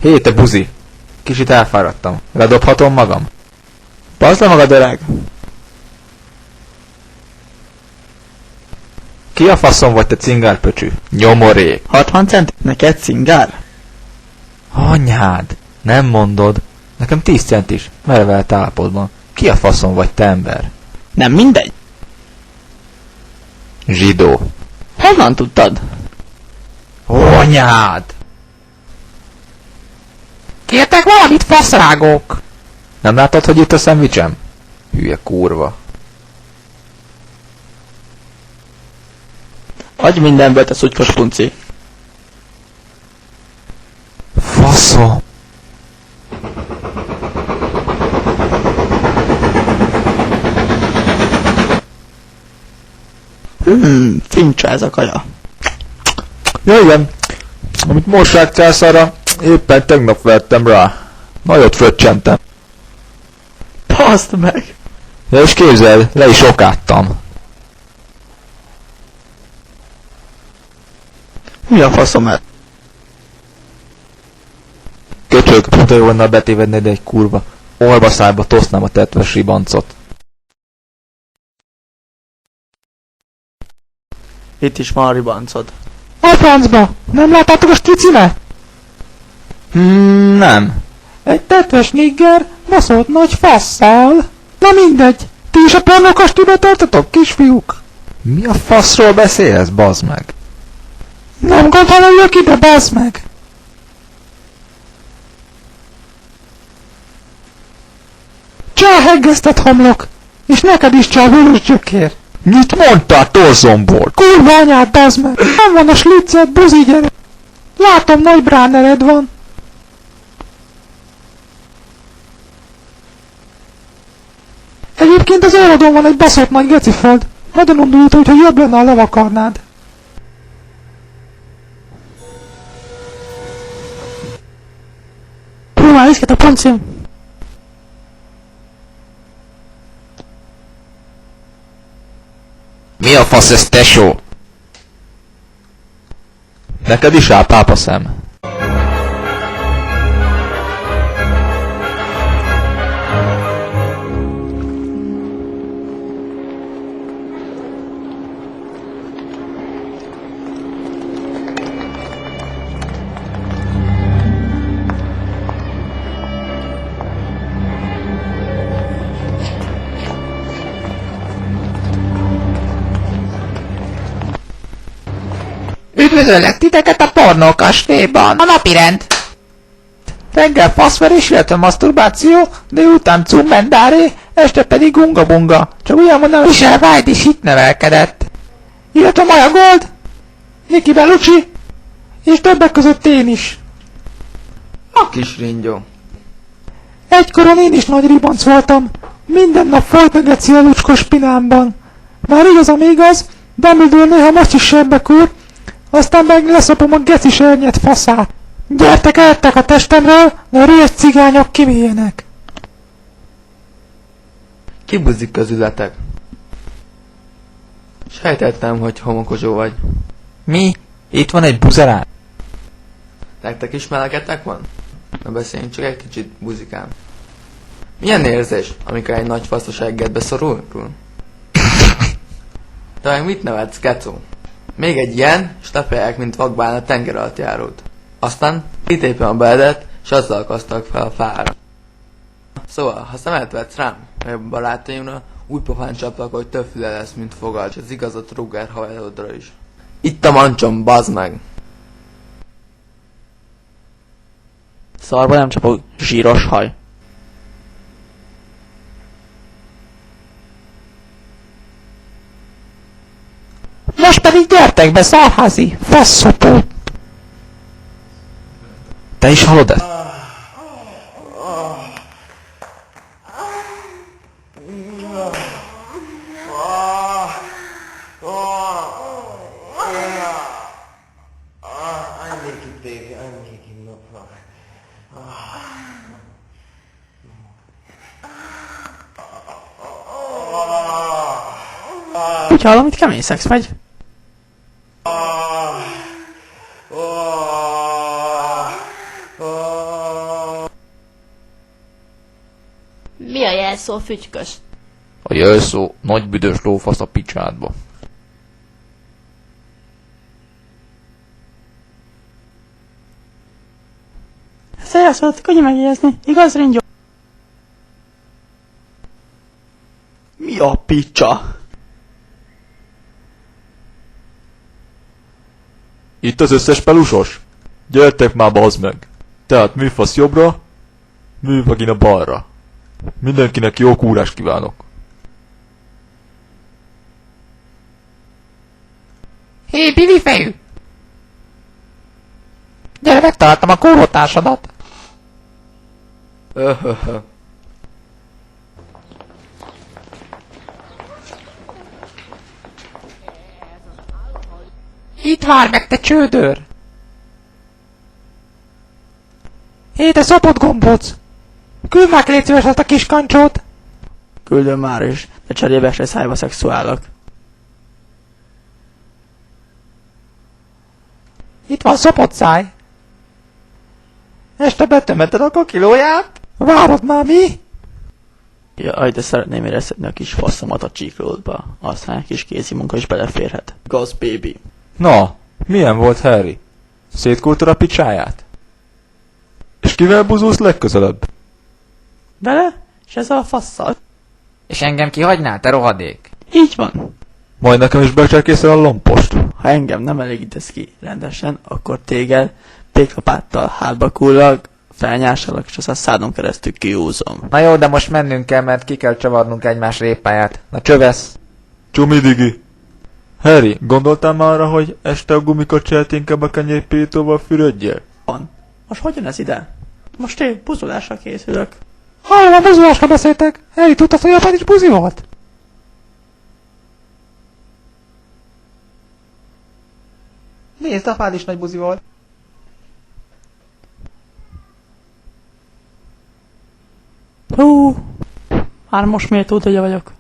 Hé, te buzi! Kicsit elfáradtam. Ledobhatom magam? Bazd le magad, öreg! Ki a faszom vagy, te cingárpöcsű? Nyomorék! 60 cent? Neked cingár? Anyád! Nem mondod. Nekem 10 cent is. Merevelt állapotban. Ki a faszom vagy, te ember? Nem mindegy. Zsidó. Honnan tudtad? Anyád! Kértek valamit, faszrágok? Nem látod, hogy itt a szendvicsem? Hülye kurva. Adj mindenből, te szutykos punci. Faszom! Fincsa ez a kaja. Ja igen, amit mossák császára, éppen tegnap vettem rá. Nagyot fröccsentem. Baszd meg! Ja és képzeld, le is okáttam. Mi a faszom ez? Köcsög, pont jó lenne betévednéd egy kurva. Olvaszájba tosznám a tetves ribancot. Itt is van a ribancod. A francba! Nem láttátok a skicimet? Nem. Egy tetves nigger baszott nagy fasszal. Na mindegy, ti is a pornókastiba tartotok, kisfiúk? Mi a faszról beszélsz, bazd meg? Nem gondoljuk ide, bazd meg! Csáheggesztett homlok! És neked is csáhulós gyökér! Mit mondtál, torzomból? Kurva anyád, bazd meg! Nem van a slicced, buzi gyere! Látom, nagy bránered van! Egyébként az órodon van egy baszott nagy geciföld. Nagyon undulít, hogyha jobb lenne, ha levakarnád. Próbálj iszket a puncim! Mi a fasz ez, tesó? Neked is áll pápaszem. Üdvözöllek titeket a pornókastélyban! A napirend! Reggel faszverés, illetve maszturbáció, délután cummendáré, este pedig unga-bunga. Csak olyan mondom, Michel White is itt nevelkedett. Illetve Maja Gold, Niki Bellucci, és többek között én is. A kis ringyó. Egykoron én is nagy ribanc voltam. Minden nap folyt meg egy a lucskos pinámban. Már igaz, Dumbledore néha most is sebbek úr, aztán meg leszopom a gecis ernyet faszát. Gyertek, eltek a testemről, de a rühes cigányok kimélyenek. Kibuzik közületek. Sejtettem, hogy homokozsó vagy. Mi? Itt van egy buzerán. Nektek is melegetek van? Na beszéljünk csak egy kicsit, buzikám. Milyen érzés, amikor egy nagy faszos eggedbe szorul? Te meg mit nevetsz, kecó? Még egy ilyen, és lepelják, mint vakbán a tenger alatt járót. Aztán kitépem a beledet, és azzal akasztak fel a fára. Szóval, ha szemet vetsz rám, vagy a barátaimra, úgy pofán csaplak, hogy több füle lesz, mint fogad, és az igazat Ruger haverodra is. Itt a mancsom, bazd meg! Szarba nem csapok, zsíros haj. Most pedig gyertek be, szarházi, faszopó! Te is hallod ezt? Úgy hallom, itt kemény szex megy. Mi a jelszó, fügykös? A jelszó nagy büdös lófasz a picsádba. Ezt a jelszót könnyű megjegyezni, igaz, Ringyó? Mi a picsa? Itt az összes pelusos? Gyertek már, bazd meg! Tehát műfasz jobbra, művagina balra. Mindenkinek jó kúrás kívánok. Hé, Bibi fejű! Gyere, megtaláltam a kórotársadat! Öhöhö. Itt várj meg, te csődör! Hé, te szopott gombóc! Küld már légy szíves azt a kis kancsót! Küldöm már is, de cserébe se szájba szexuálok. Itt van szopott száj! Este betömeted a kokilóját? Várod már, mi? Jaj, de szeretném éreztetni a kis faszomat a csíklódba. Aztán egy kis kézi munka is beleférhet. Gaz, baby. Na, milyen volt Harry? Szétkúrtad a picsáját? És kivel buzulsz legközelebb? Vele? És ezzel a fasszal? És engem kihagynál, te rohadék? Így van. Majd nekem is becserkészel a lompost. Ha engem nem elégítesz ki rendesen, akkor téged péklapáttal hátba kullag, felnyásalak, és aztán szádon keresztül kiúzom. Na jó, de most mennünk kell, mert ki kell csavarnunk egymás répáját. Na csövesz! Csumidigi! Harry, gondoltál már arra, hogy este a gumikacsáját inkább a kenyérpirítóval fürödjél? Van. Most hogyan ez ide? Most én buzulásra készülök. Hallom, a buzulásra beszéltek! Harry, tudtad, hogy apád is buzi volt? Nézd, apád is nagy buzi volt. Hú, már most miért tudja vagyok?